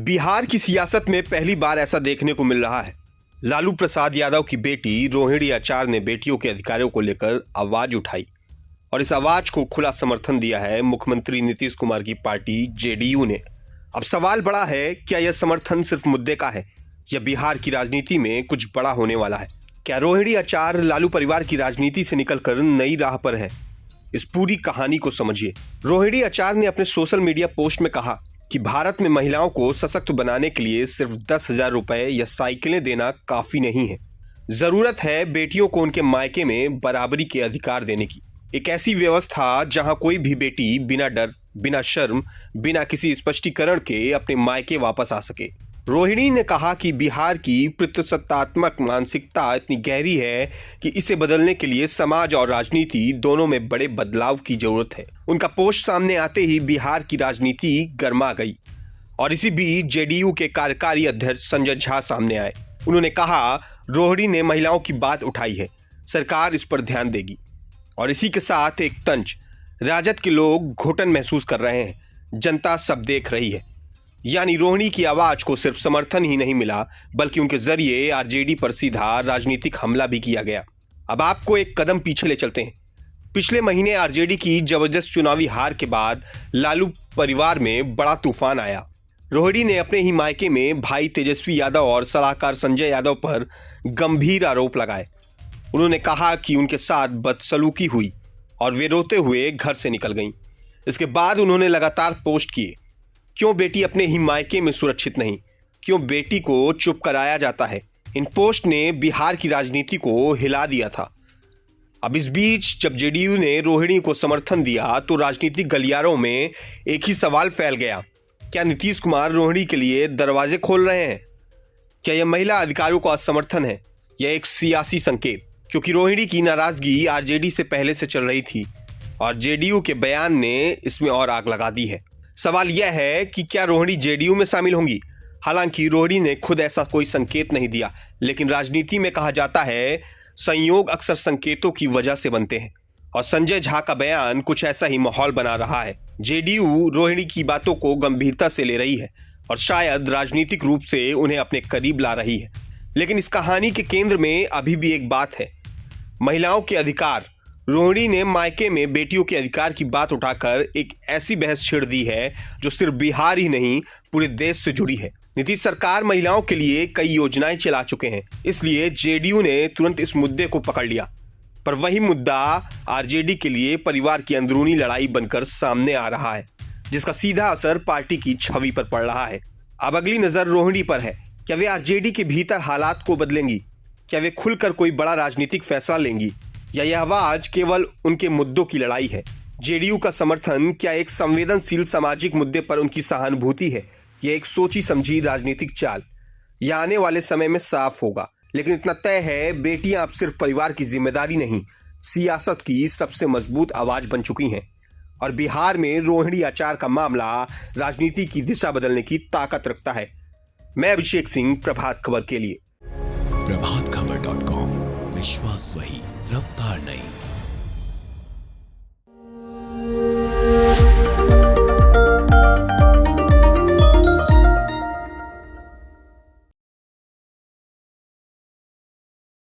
बिहार की सियासत में पहली बार ऐसा देखने को मिल रहा है। लालू प्रसाद यादव की बेटी रोहिणी आचार ने बेटियों के अधिकारों को लेकर आवाज उठाई और इस आवाज को खुला समर्थन दिया है मुख्यमंत्री नीतीश कुमार की पार्टी जेडीयू ने। अब सवाल बड़ा है, क्या यह समर्थन सिर्फ मुद्दे का है या बिहार की राजनीति में कुछ बड़ा होने वाला है? क्या रोहिणी आचार लालू परिवार की राजनीति से निकलकर नई राह पर है? इस पूरी कहानी को समझिए। रोहिणी आचार ने अपने सोशल मीडिया पोस्ट में कहा कि भारत में महिलाओं को सशक्त बनाने के लिए सिर्फ 10,000 रुपए या साइकिलें देना काफी नहीं है। जरूरत है बेटियों को उनके मायके में बराबरी के अधिकार देने की। एक ऐसी व्यवस्था जहां कोई भी बेटी बिना डर, बिना शर्म, बिना किसी स्पष्टीकरण के अपने मायके वापस आ सके। रोहिणी ने कहा कि बिहार की पितृसत्तात्मक मानसिकता इतनी गहरी है कि इसे बदलने के लिए समाज और राजनीति दोनों में बड़े बदलाव की जरूरत है। उनका पोस्ट सामने आते ही बिहार की राजनीति गर्मा गई और इसी बीच जेडीयू के कार्यकारी अध्यक्ष संजय झा सामने आए। उन्होंने कहा, रोहिणी ने महिलाओं की बात उठाई है, सरकार इस पर ध्यान देगी। और इसी के साथ एक तंज, राजद के लोग घुटन महसूस कर रहे हैं, जनता सब देख रही है। यानी रोहिणी की आवाज को सिर्फ समर्थन ही नहीं मिला, बल्कि उनके जरिए आरजेडी पर सीधा राजनीतिक हमला भी किया गया। अब आपको एक कदम पीछे ले चलते हैं। पिछले महीने आरजेडी की जबरदस्त चुनावी हार के बाद लालू परिवार में बड़ा तूफान आया। रोहिणी ने अपने ही मायके में भाई तेजस्वी यादव और सलाहकार संजय यादव पर गंभीर आरोप लगाए। उन्होंने कहा कि उनके साथ बदसलूकी हुई और वे रोते हुए घर से निकल गईं। इसके बाद उन्होंने लगातार पोस्ट किए, क्यों बेटी अपने ही मायके में सुरक्षित नहीं, क्यों बेटी को चुप कराया जाता है। इन पोस्ट ने बिहार की राजनीति को हिला दिया था। अब इस बीच जब जेडीयू ने रोहिणी को समर्थन दिया तो राजनीतिक गलियारों में एक ही सवाल फैल गया, क्या नीतीश कुमार रोहिणी के लिए दरवाजे खोल रहे हैं? क्या यह महिला अधिकारों का समर्थन है या एक सियासी संकेत? क्योंकि रोहिणी की नाराजगी आरजेडी से पहले से चल रही थी और जेडीयू के बयान ने इसमें और आग लगा दी है। सवाल यह है कि क्या रोहिणी जेडीयू में शामिल होंगी? हालांकि रोहिणी ने खुद ऐसा कोई संकेत नहीं दिया, लेकिन राजनीति में कहा जाता है संयोग अक्सर संकेतों की वजह से बनते हैं और संजय झा का बयान कुछ ऐसा ही माहौल बना रहा है। जेडीयू रोहिणी की बातों को गंभीरता से ले रही है और शायद राजनीतिक रूप से उन्हें अपने करीब ला रही है। लेकिन इस कहानी के केंद्र में अभी भी एक बात है, महिलाओं के अधिकार। रोहिणी ने मायके में बेटियों के अधिकार की बात उठाकर एक ऐसी बहस छेड़ दी है जो सिर्फ बिहार ही नहीं पूरे देश से जुड़ी है। नीतीश सरकार महिलाओं के लिए कई योजनाएं चला चुके हैं, इसलिए जेडीयू ने तुरंत इस मुद्दे को पकड़ लिया। पर वही मुद्दा आरजेडी के लिए परिवार की अंदरूनी लड़ाई बनकर सामने आ रहा है, जिसका सीधा असर पार्टी की छवि पर पड़ रहा है। अब अगली नजर रोहिणी पर है। क्या वे आरजेडी के भीतर हालात को बदलेंगी? क्या वे खुलकर कोई बड़ा राजनीतिक फैसला लेंगी या यह आवाज केवल उनके मुद्दों की लड़ाई है? जेडीयू का समर्थन क्या एक संवेदनशील सामाजिक मुद्दे पर उनकी सहानुभूति है या एक सोची समझी राजनीतिक चाल? यह आने वाले समय में साफ होगा। लेकिन इतना तय है, बेटियां अब सिर्फ परिवार की जिम्मेदारी नहीं, सियासत की सबसे मजबूत आवाज बन चुकी हैं और बिहार में रोहिणी आचार का मामला राजनीति की दिशा बदलने की ताकत रखता है। मैं अभिषेक सिंह, प्रभात खबर के लिए। प्रभातखबर.com, विश्वास वही, रफ्तार नहीं।